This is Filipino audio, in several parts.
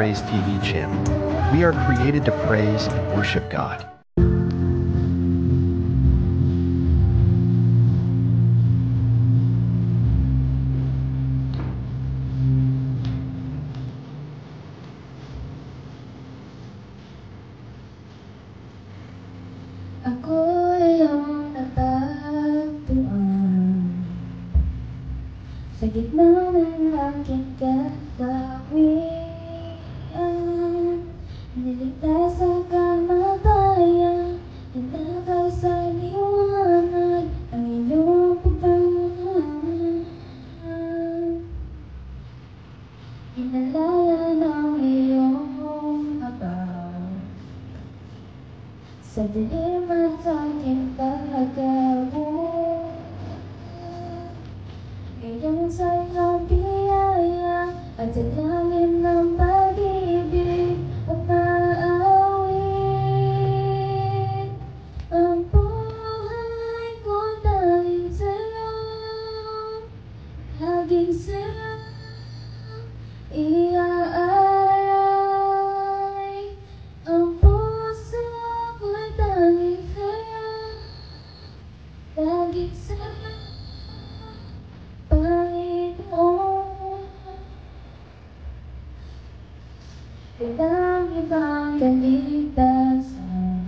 Praise TV channel. We are created to praise and worship God. Ako'y iyong natagpuan sa gitna ng aking kagawian. Niligtas sa kamatayan, tinakay sa liwanag ang iyong pagmamahal. Inalaya ng iyong habag sa dilim at aking pagkabuan. Ngayon sa iyong biyaya at sa langit ng pag-ibig at maawit, ang buhay ko'y dahil sa'yo, laging sa'yo iaalay. Ang puso ko'y dahil sa'yo, laging sa'yo, Panginoon. Walang ibang kaligtasan,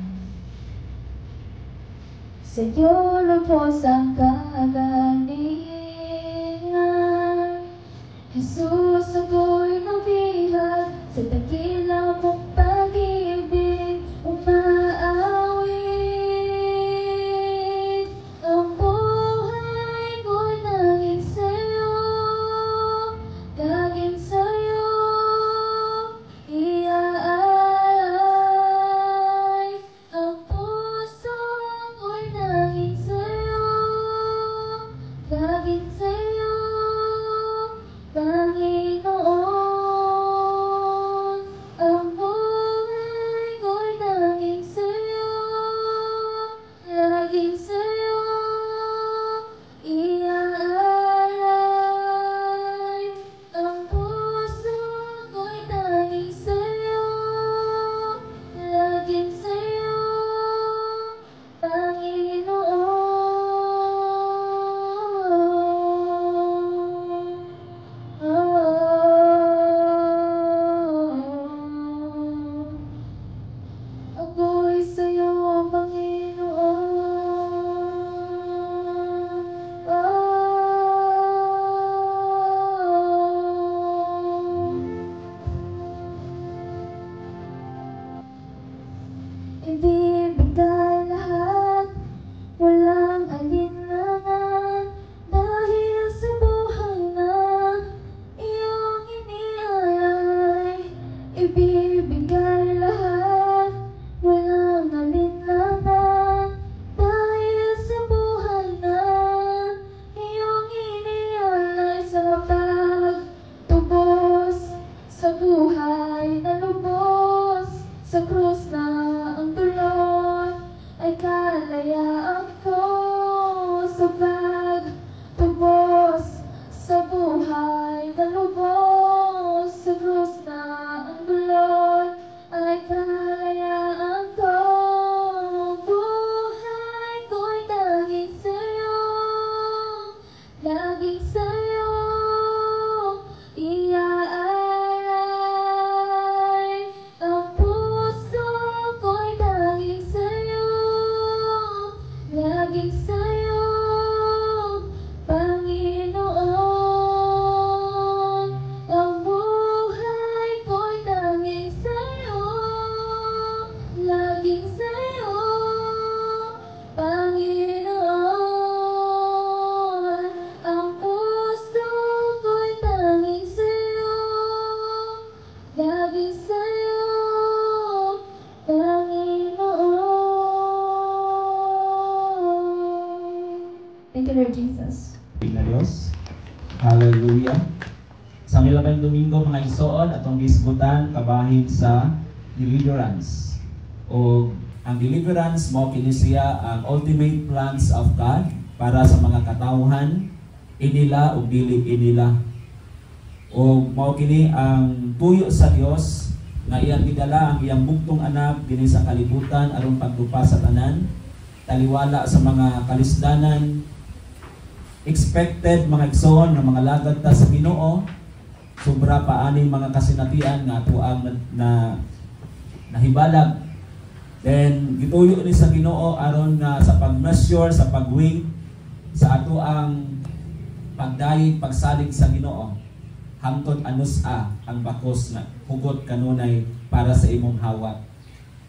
sa'yo lubos ang kagalingan. Jesus, ako'y lumihag sa dakila mong pag-ibig, umaawit. Ang buhay ko'y laging sa'yo, laging sa'yo iaalay. Ang puso ko'y laging sa'yo, laging sa'yo, Panginoon. Ang buhay ko'y laging sa'yo, laging sa'yo iaalay. Ang puso ko'y laging sa'yo, laging sa'yo, Panginoon. Ako'y sa'yo, Panginoon. Ibibigay lahat, walang alinlangan, dahil sa buhay na iyong inialay. Ibibigay lahat, walang alinlangan, dahil sa buhay na iyong inialay. Sa pagtubos sa buhay na lubos, sa krus na ang dulot ay kalayaan ko. Sa pagtubos sa buhay na lubos, sa krus na ang dulot ay kalayaan ko. Ang buhay ko'y laging sa'yo, laging sa'yo iaalay. Ang puso ko'y laging sa'yo, laging sa'yo, Panginoon. Ang buhay ko'y laging sa'yo, laging sa'yo, Panginoon. Ang puso ko'y laging sa'yo, laging sa'yo, Panginoon. Thank you, Lord Jesus. Na Dios. Hallelujah. Sa milamayng Domingo mga igsoon atong gisgutan kabahin sa deliverance. O ang deliverance mao kini siya ang ultimate plans of God para sa mga katawhan inila o dili inila. O mao kini ang tuyo sa Dios nga iyang gidala ang iyang bugtong anak dinhi sa kalibutan aron pagdupa sa tanan, taliwala sa mga kalisdanan, expected mga igsoon nga mga lagad ta sa Ginoo, sobra pa ani mga kasinatian nga ato ang na nahibalag. Then gituyo ni sa Ginoo aron nga sa pag-measure, sa pag-weigh sa ato ang pagdayeg pagsalig sa Ginoo. Hangtod anus-a ang bakos nga hugot kanunay para sa imong hawat.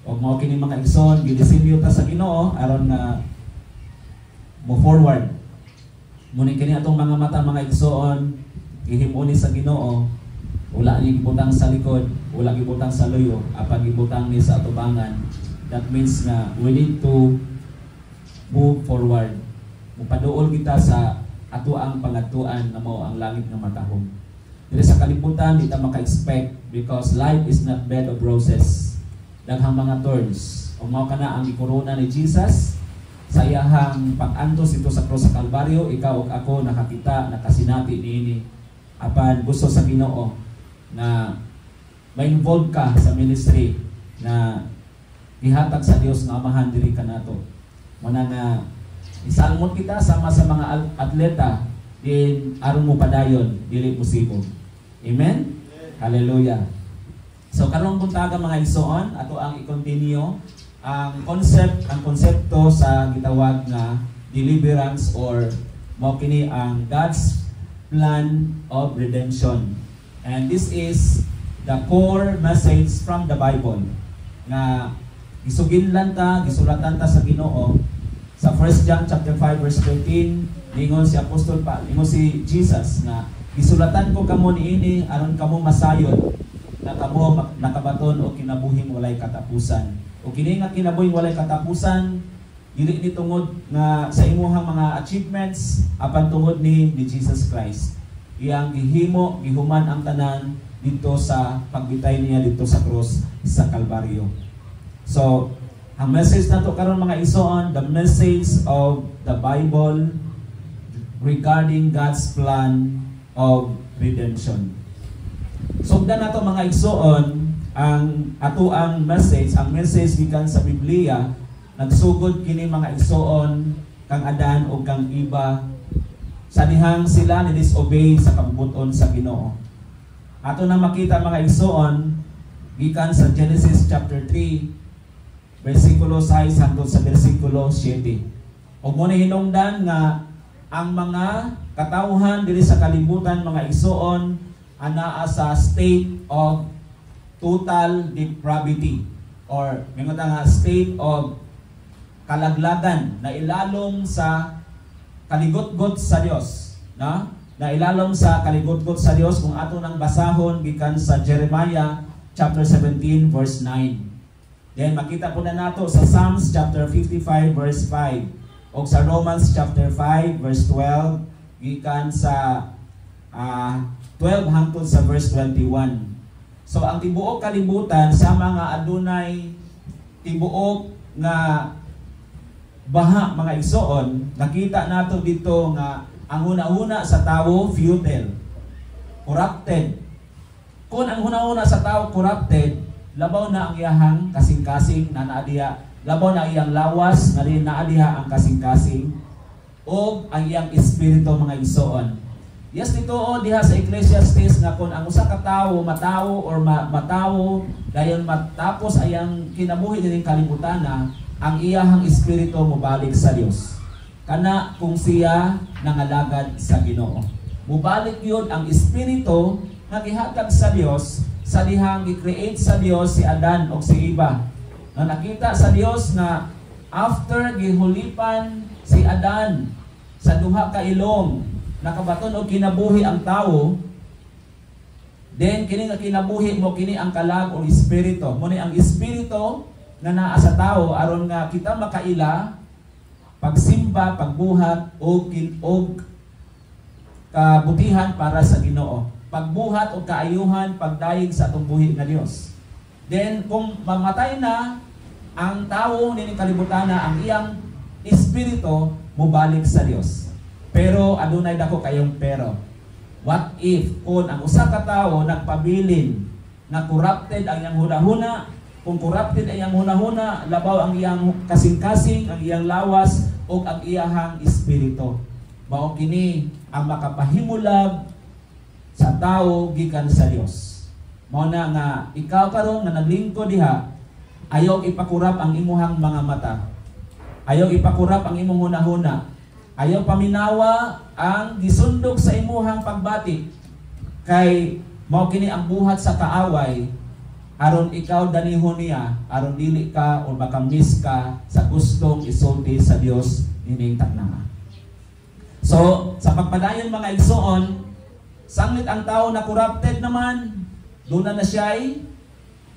O mao kini mga igsoon gidisenyo ta sa Ginoo aron nga mo forward. Muni kini atong mga mata mga igsoon ihimuni sa Ginoo, wala ni gibutang sa likod, wala gibutang sa loyo, apan gibutang ni sa atubangan. That means nga we need to move forward. Mupaduol kita sa ato ang pangatuan na mao ang langit nga matahom. Dili sa kalibutan di ta maka-expect because life is not bed of roses. Daghang mga thorns. O mao kana ang gikorona ni Jesus sa iyahang pag-antos ito sa cross sa Kalbaryo. Ikaw ug ako nakakita, nakasinati niini. Apan gusto sa Ginoo na ma-involve ka sa ministry na ihatag sa Dios nga Amahan diri kanato. Muna nga isalmon kita sama sa mga atleta din aron mo padayon dili posible. Amen? Hallelujah. So karong buntaga mga igsoon, ato ang i-continue ang konsepto sa gitawag nga deliverance or mao kini ang God's plan of redemption. And this is the core message from the Bible nga gisuginlan ta, gisulatan ta sa Ginoo sa 1 John chapter 5 verse 13. Lingon si Apostol pa, lingon si Jesus na gisulatan ko kamo niini aron kamo masayod na kamo nakabaton o kinabuhing walay katapusan. O kini nga kinabuhing walay katapusan dili ni tungod nga sa imuhang mga achievements apan tungod ni Jesus Christ. Iyang gihimo, gihuman ang tanan dito sa pagbitay niya dito sa cross sa Kalbaryo. So, ang message na to karon mga igsoon, the message of the Bible regarding God's plan of redemption. Sugdan nato mga igsoon ang ato ang message gikan sa Biblia. Nagsugod kini mga igsoon kang Adan o kang Eva sa dihang sila ni disobey sa kabubuton sa Ginoo. Ato na makita mga igsoon gikan sa Genesis chapter 3 versikulo 6 hangtod sa versikulo 7. Og mo ni hinungdan nga ang mga katawhan diri sa kalibutan mga igsoon anaa sa state of total depravity or mingon nga state of kalaglagan na ilalom sa kaligotgot sa Dios, na ilalom sa kaligotgot sa Dios kung ato nang basahon gikan sa Jeremiah chapter 17 verse 9. Then makita po na nato sa Psalms chapter 55 verse 5 o sa Romans chapter 5 verse 12 gikan sa 12 hangtod sa verse 21. So ang tibuok kalibutan sa mga adunay tibuok nga baha mga igsoon, nakita nato dito nga ang una-una sa tao futile, corrupted. Kung ang una-una sa tao corrupted, labaw na ang iyahang kasing-kasing na naadiha, labaw na iyang lawas nga rin naadiha ang kasing-kasing o ang iyang espiritu mga igsoon. Yes, dito diha sa Ecclesiastes nga kung ang usa ka tawo matawo or matawo dayon matapos ayang kinabuhi dining kalibutan na ang iyahang espiritu mobalik sa Dios. Kana kung siya nangalagad sa Ginoo. Mubalik yun ang espiritu nga gihatag sa Dios sa dihang gi-create sa Dios si Adan o si Eva. Na nakita sa Dios na after gihulipan si Adan sa duha ka ilong nakabaton og kinabuhi ang tawo, then kini nga kinabuhi mo kini ang kalag o espiritu. Mo ni ang espiritu nga naa sa tao aron nga kita makaila pagsimba, pagbuhat og kabutihan para sa Ginoo. Pagbuhat og kaayuhan, pagdayeg sa atong buhi nga Dios. Then kung mamatay na ang tawo nining kalibutan na ang iyang espiritu mobalik sa Dios. Pero adunay dako kayong pero. What if kung ang usa ka tawo nagpabilin na corrupted ang iyang hunahuna. Kung corrupted ang iyang hunahuna, labaw ang iyang kasing-kasing, ang iyang lawas, o ang iyahang espiritu. Mao kini ang makapahimulag sa tao gikan sa Dios. Mao na nga ikaw karon nga naglingkod diha, ayaw ipakurap ang imuhang mga mata. Ayaw ipakurap ang imong hunahuna. Ayaw paminawa ang gisundog sa imuhang pagbati. Kay mao kini ang buhat sa kaaway, aron ikaw danihon niya, aron dili ka o makamiss ka sa gustong isulti sa Dios ining taknanga. So, sa pagpadayon mga igsoon, sanglit ang tao na corrupted naman, doon na siya'y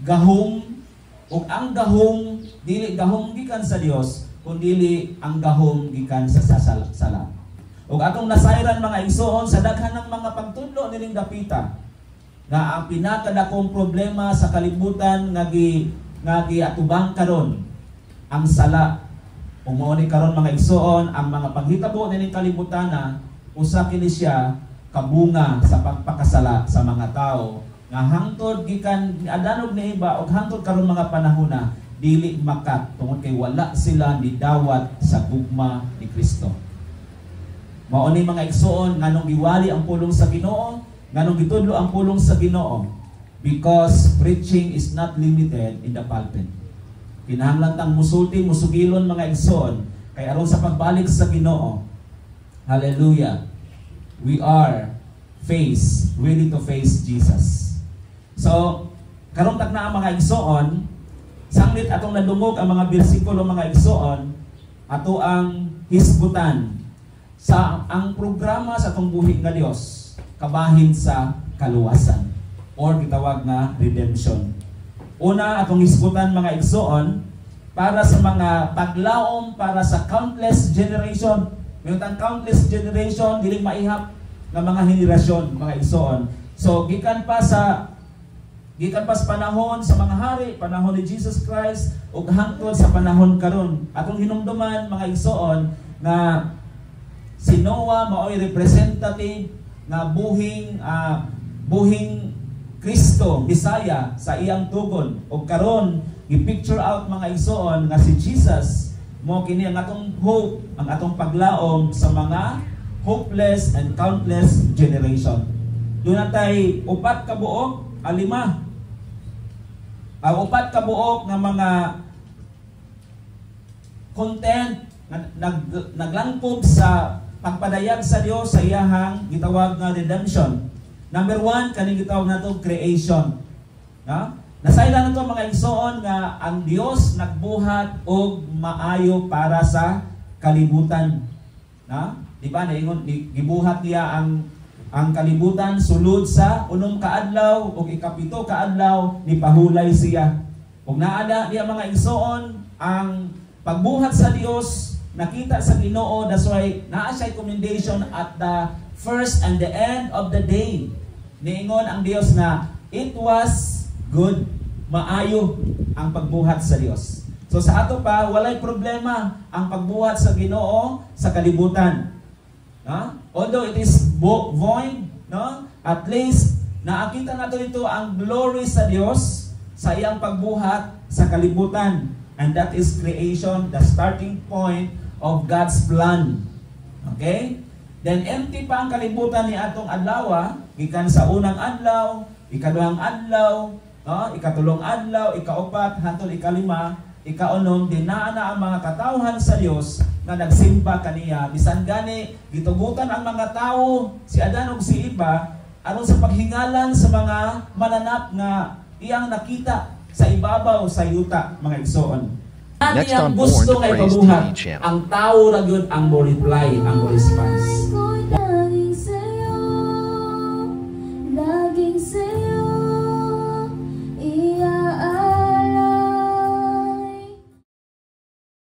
gahom, ug ang gahom, dili gahom gikan sa Dios, kundi ang gahom gikan sa sala. Ug atong nasayran mga igsoon sa daghan ng mga pagtudlo nining dapita, nga ang pinakadakong problema sa kalibutan nga giatubang karon ang sala. Umuni karon mga igsoon, ang mga paghitabo nining kalibutan usa kini siya kabunga sa pagpakasala sa mga tao nga hangtod gikan adanog ni iba og hangtod karon mga panahona dili makat tungod kay wala sila nidawat sa gugma ni Kristo. Mao ni mga igsoon nganong giwali ang pulong sa Ginoo, nganong gitudlo ang pulong sa Ginoo, because preaching is not limited in the pulpit. Kinahanglan tang musulti, musugilon mga igsoon kay aron sa pagbalik sa Ginoo. Hallelujah. We are ready to face Jesus. So, karong takna ang mga igsoon, sanglit atong nadungog ang mga bersikulo mga igsoon, ato ang hisgutan sa ang programa sa atong buhi nga Dios kabahin sa kaluwasan or gitawag nga redemption. Una, atong hisgutan mga igsoon para sa mga paglaom para sa countless generation. Mayroon countless generation dili maihap nga mga henerasyon mga igsoon. So gikan pa sa panahon sa mga hari, panahon ni Jesus Christ ug hangtod sa panahon karon. Atong hinumduman mga igsoon nga si Noah mao'y representative nga buhing Kristo, Bisaya sa iyang tugon. O karon gi-picture out mga igsoon nga si Jesus mo kini ang atong hope, ang atong paglaom sa mga hopeless and countless generation. Doon natay upat ka buok, lima. Upat ka buok nga mga content naglangkob sa pagpadayag sa Dios sa iyahang gitawag nga redemption. Number 1, kaning gitawag nato creation. Nasayla na to mga igsoon nga ang Dios nagbuhat og maayo para sa kalibutan. Di ba naingon gibuhat niya ang kalibutan sulod sa unong kaadlaw ug ikapito kaadlaw ni pahulay siya. Ug naada niya mga igsoon ang pagbuhat sa Dios nakita sa Ginoo. That's why naa siya commendation at the first and the end of the day. Niingon ang Dios na it was good, maayo ang pagbuhat sa Dios. So sa ato pa walay problema ang pagbuhat sa Ginoo sa kalibutan. Although it is void, at least nakita nato dito ang glory sa Dios sa iyang pagbuhat sa kalibutan. And that is creation, the starting point of God's plan. Okay? Then empty pa ang kalibutan ni atong adlaw, gikan sa unang adlaw, ikaduhang adlaw, ikatulong adlaw, ikaupat, hangtod ikalima, ikaunom, dinaa na ang mga katawhan sa Dios na nagsimba kaniya. Bisan gani gitugutan ang mga tawo, si Adan ug si Eva, aron sa paghingalan sa mga mananap nga iyang nakita sa ibabaw sa yuta mga igsoon. Next ang on Born gusto to nga Praise ipabuhat, TV channel. ang tao ra gyud ang mo reply, ang mo response. Laging sa'yo, laging sa'yo.